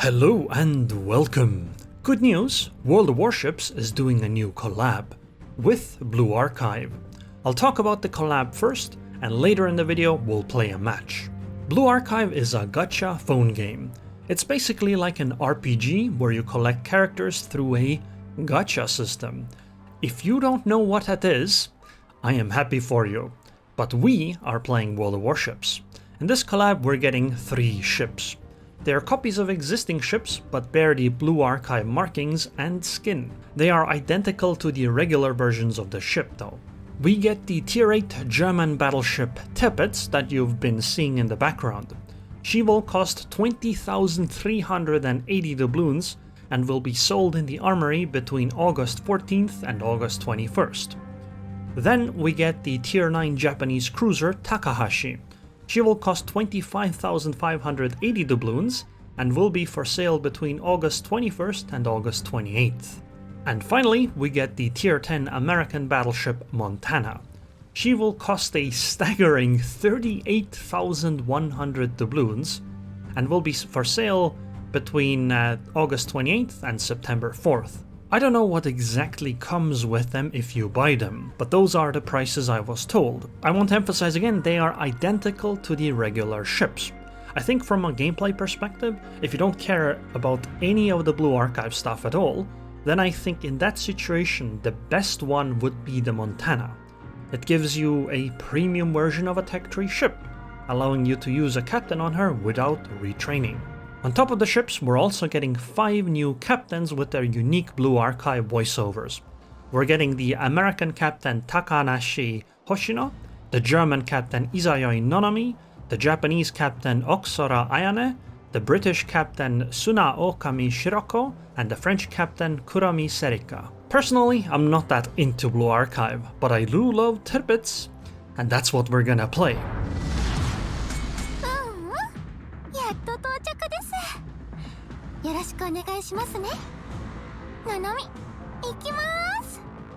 Hello and welcome! Good news, World of Warships is doing a new collab with Blue Arcive. I'll talk about the collab first, and later in the video we'll play a match. Blue Arcive is a gacha phone game. It's basically like an RPG where you collect characters through a gacha system. If you don't know what that is, I am happy for you. But we are playing World of Warships. In this collab we're getting 3 ships. They are copies of existing ships, but bear the Blue Arcive markings and skin. They are identical to the regular versions of the ship though. We get the Tier 8 German battleship Tirpitz that you've been seeing in the background. She will cost 20,380 doubloons and will be sold in the armory between August 14th and August 21st. Then we get the Tier 9 Japanese cruiser Takahashi. She will cost 25,580 doubloons and will be for sale between August 21st and August 28th. And finally, we get the Tier 10 American battleship Montana. She will cost a staggering 38,100 doubloons and will be for sale between August 28th and September 4th. I don't know what exactly comes with them if you buy them, but those are the prices I was told. I want to emphasize again, they are identical to the regular ships. I think from a gameplay perspective, if you don't care about any of the Blue Arcive stuff at all, then I think in that situation the best one would be the Montana. It gives you a premium version of a Tech 3 ship, allowing you to use a captain on her without retraining. On top of the ships, we're also getting 5 new captains with their unique Blue Arcive voiceovers. We're getting the American captain Takahashi Hoshino, the German captain Izayoi Nonomi, the Japanese captain Oksora Ayane, the British captain Suna Okami Shiroko, and the French captain Kurami Serika. Personally, I'm not that into Blue Arcive, but I do love Tirpitz, and that's what we're gonna play.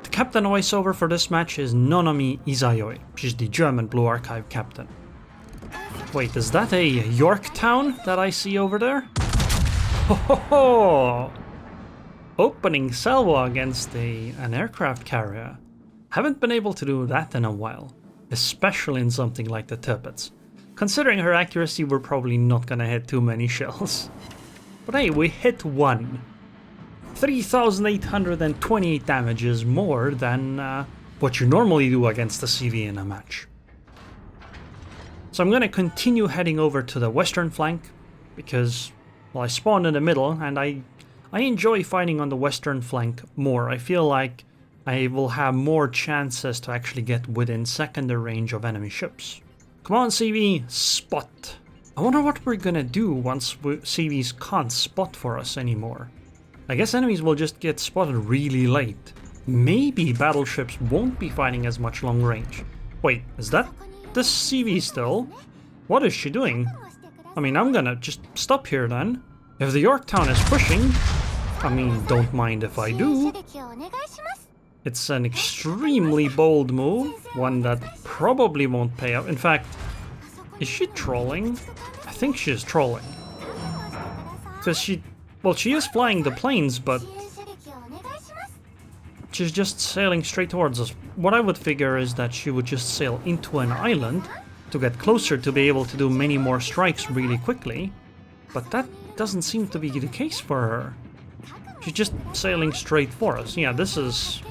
The captain voiceover for this match is Nonomi Izayoi. She's the German Blue Arcive captain. Wait, is that a Yorktown that I see over there? Ho ho ho! Opening salvo against an aircraft carrier. Haven't been able to do that in a while, especially in something like the Tirpitz. Considering her accuracy, we're probably not gonna hit too many shells. But hey, we hit one. 3,828 damage is more than what you normally do against the CV in a match. So I'm gonna continue heading over to the western flank because, well, I spawned in the middle and I enjoy fighting on the western flank more. I feel like I will have more chances to actually get within secondary range of enemy ships. Come on, CV, spot. I wonder what we're gonna do once CVs can't spot for us anymore. I guess enemies will just get spotted really late. Maybe battleships won't be fighting as much long range. Wait, is that the CV still? What is she doing? I mean, I'm gonna just stop here then. If the Yorktown is pushing, I mean, don't mind if I do. It's an extremely bold move, one that probably won't pay off. In fact, is she trolling? I think she's trolling. Because she is flying the planes, but she's just sailing straight towards us. What I would figure is that she would just sail into an island to get closer to be able to do many more strikes really quickly. But that doesn't seem to be the case for her. She's just sailing straight for us. Yeah, this is...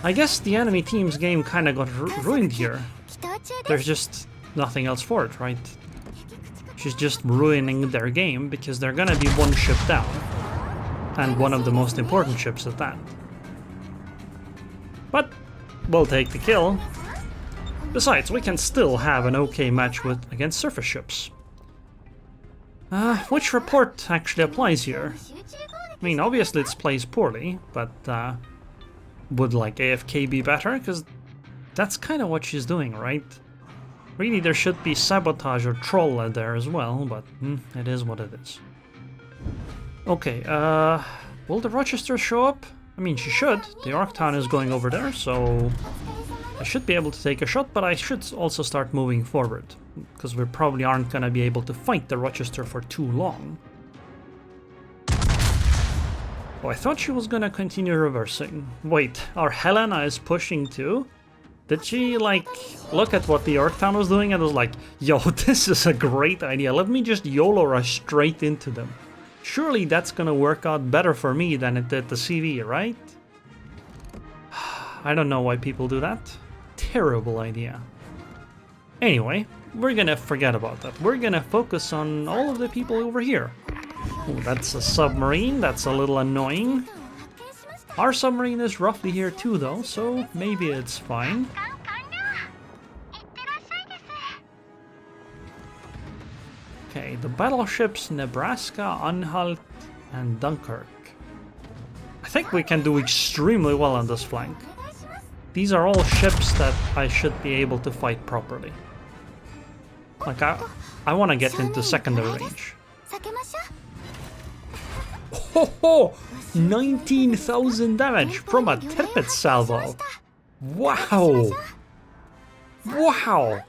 I guess the enemy team's game kind of got ruined here. There's just nothing else for it, right? She's just ruining their game because they're gonna be one ship down. And one of the most important ships at that. But we'll take the kill. Besides, we can still have an okay match against surface ships. Which report actually applies here? I mean, obviously it plays poorly, but would like AFK be better? Because that's kind of what she's doing, right? Really, there should be sabotage or troll there as well, but it is what it is. Okay, will the Rochester show up? I mean, she should. The Yorktown is going over there, so I should be able to take a shot, but I should also start moving forward, because we probably aren't going to be able to fight the Rochester for too long. Oh, I thought she was gonna continue reversing. Wait, our Helena is pushing too? Did she, like, look at what the Yorktown was doing and was like, yo, this is a great idea, let me just YOLO rush straight into them. Surely that's gonna work out better for me than it did the CV, right? I don't know why people do that. Terrible idea. Anyway, we're gonna forget about that. We're gonna focus on all of the people over here. Ooh, that's a submarine, that's a little annoying. Our submarine is roughly here too though, so maybe it's fine. Okay, the battleships Nebraska, Anhalt, and Dunkirk. I think we can do extremely well on this flank. These are all ships that I should be able to fight properly. Like, I want to get into secondary range. Ho ho! 19,000 damage from a Tirpitz salvo! Wow! Wow!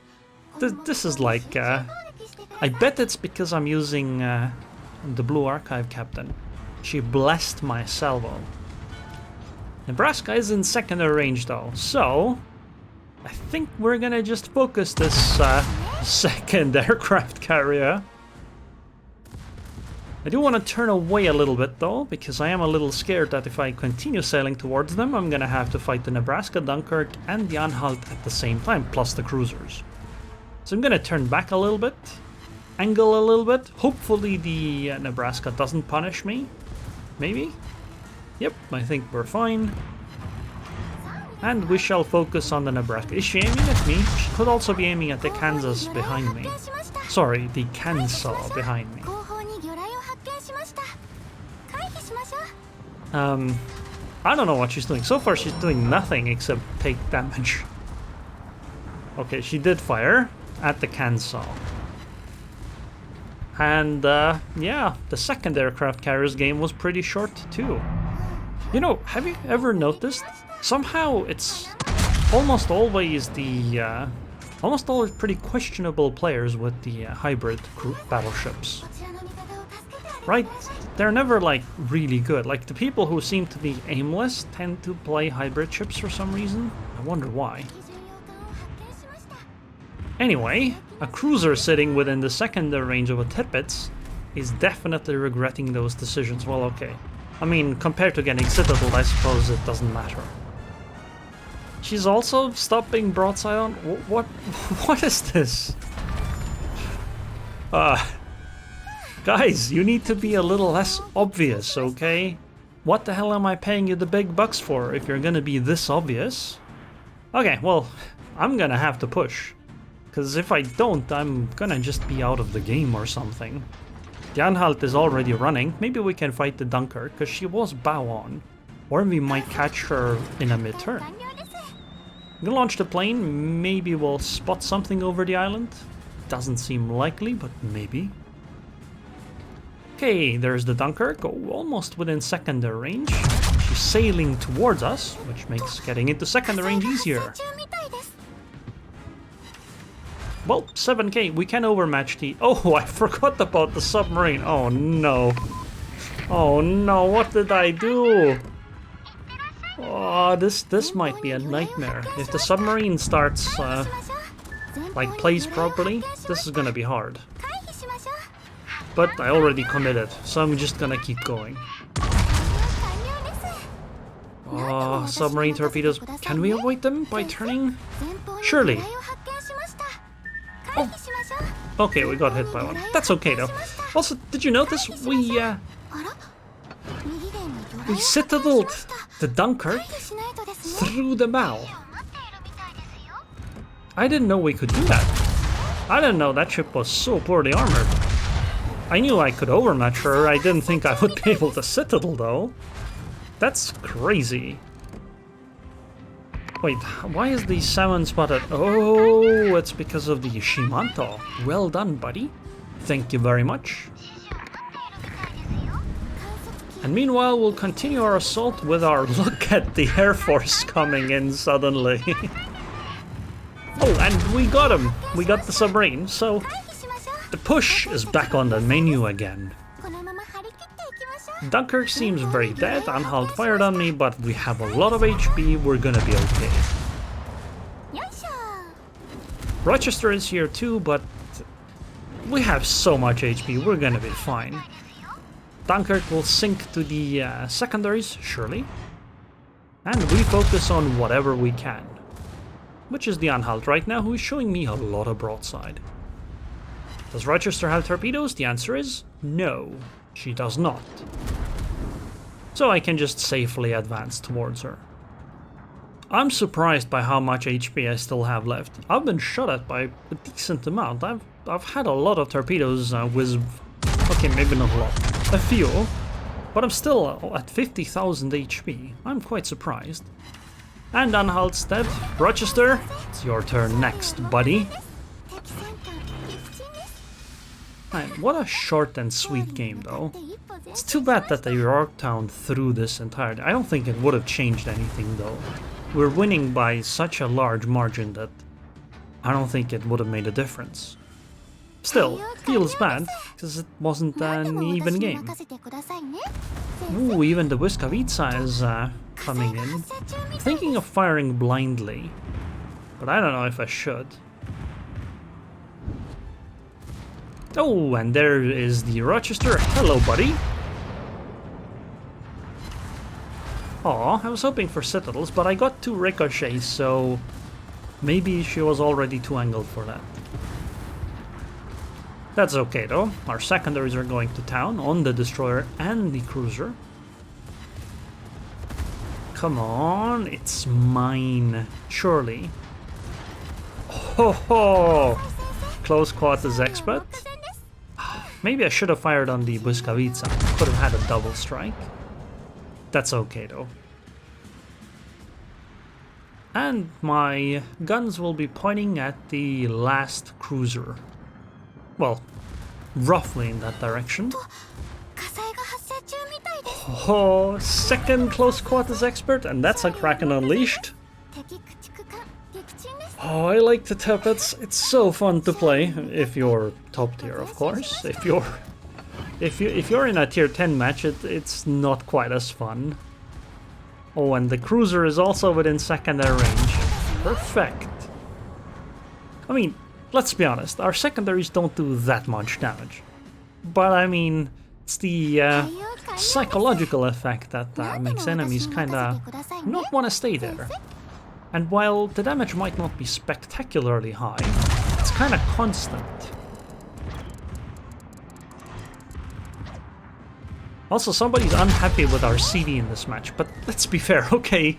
This is like, I bet it's because I'm using the Blue Arcive captain. She blessed my salvo. Nebraska is in secondary range though, so I think we're gonna just focus this second aircraft carrier. I do want to turn away a little bit though, because I am a little scared that if I continue sailing towards them, I'm gonna have to fight the Nebraska, Dunkirk, and the Anhalt at the same time, plus the cruisers. So I'm gonna turn back a little bit, angle a little bit. Hopefully the Nebraska doesn't punish me. Maybe? Yep, I think we're fine. And we shall focus on the Nebraska. Is she aiming at me? She could also be aiming at the Kansas behind me. Sorry, the Kansas behind me. I don't know what she's doing. So far she's doing nothing except take damage. Okay, she did fire at the Kansas. And yeah, the second aircraft carrier's game was pretty short too. You know, have you ever noticed? Somehow it's almost always the almost always pretty questionable players with the hybrid battleships. Right? They're never like really good. Like the people who seem to be aimless tend to play hybrid ships for some reason. I wonder why. Anyway, a cruiser sitting within the secondary range of a Tirpitz is definitely regretting those decisions. Well, okay. I mean, compared to getting citadeled, I suppose it doesn't matter. She's also stopping broadside on. What is this? Guys, you need to be a little less obvious, okay? What the hell am I paying you the big bucks for if you're gonna be this obvious? Okay, well, I'm gonna have to push. Because if I don't, I'm gonna just be out of the game or something. The Anhalt is already running. Maybe we can fight the Dunkirk, because she was bow on. Or we might catch her in a mid-turn. I'm gonna launch the plane. Maybe we'll spot something over the island. Doesn't seem likely, but maybe. Okay, there's the Dunkirk, almost within secondary range. She's sailing towards us, which makes getting into secondary range easier. Well, 7k, we can overmatch the... Oh, I forgot about the submarine. Oh no. Oh no, what did I do? Oh, this might be a nightmare. If the submarine starts, like, plays properly, this is gonna be hard. But I already committed, so I'm just gonna keep going. Oh, submarine torpedoes. Can we avoid them by turning? Surely. Oh. Okay, we got hit by one. That's okay though. Also, did you notice we citadeled the Dunkirk through the bow? I didn't know we could do that. I didn't know that ship was so poorly armored. I knew I could overmatch her. I didn't think I would be able to citadel though. That's crazy. Wait, why is the salmon spotted? Oh, it's because of the Shimanto. Well done, buddy. Thank you very much. And meanwhile, we'll continue our assault with our look at the Air Force coming in suddenly. Oh, and we got him. We got the submarine, so the push is back on the menu again. Dunkirk seems very dead, Anhalt fired on me, but we have a lot of HP, we're gonna be okay. Rochester is here too, but we have so much HP, we're gonna be fine. Dunkirk will sink to the secondaries, surely. And we focus on whatever we can. Which is the Anhalt right now, who is showing me a lot of broadside. Does Rochester have torpedoes? The answer is no, she does not. So I can just safely advance towards her. I'm surprised by how much HP I still have left. I've been shot at by a decent amount. I've had a lot of torpedoes whiz... Okay, maybe not a lot. A few. But I'm still at 50,000 HP. I'm quite surprised. And Anhalt's dead. Rochester, it's your turn next, buddy. Man, what a short and sweet game, though. It's too bad that the Yorktown threw this entirely. I don't think it would have changed anything, though. We're winning by such a large margin that I don't think it would have made a difference. Still, feels bad, because it wasn't an even game. Ooh, even the Błyskawica is coming in. Thinking of firing blindly, but I don't know if I should. Oh, and there is the Rochester. Hello, buddy. Aw, I was hoping for citadels, but I got 2 ricochets, so maybe she was already too angled for that. That's okay though, our secondaries are going to town on the destroyer and the cruiser. Come on, it's mine, surely. Ho ho! Close quarters expert. Maybe I should have fired on the Błyskawica, could have had a double strike. That's okay though. And my guns will be pointing at the last cruiser. Well, roughly in that direction. Oh, second close quarters expert, and that's a Kraken Unleashed. Oh, I like the Tirpitz. It's so fun to play if you're top tier, of course. If you're in a tier 10 match, it's not quite as fun. Oh, and the cruiser is also within secondary range. Perfect. I mean, let's be honest, our secondaries don't do that much damage. But I mean, it's the psychological effect that makes enemies kinda not want to stay there. And while the damage might not be spectacularly high, it's kinda constant. Also, somebody's unhappy with our CV in this match, but let's be fair, okay?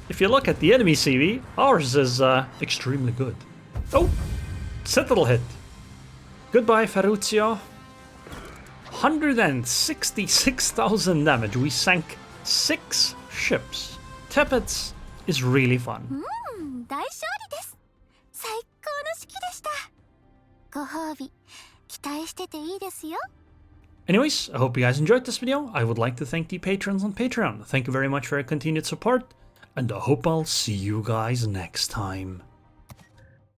If you look at the enemy CV, ours is extremely good. Oh! Citadel hit. Goodbye, Ferruccio. 166,000 damage. We sank 6 ships. Tirpitz is really fun. Anyways, I hope you guys enjoyed this video. I would like to thank the patrons on Patreon. Thank you very much for your continued support, and I hope I'll see you guys next time.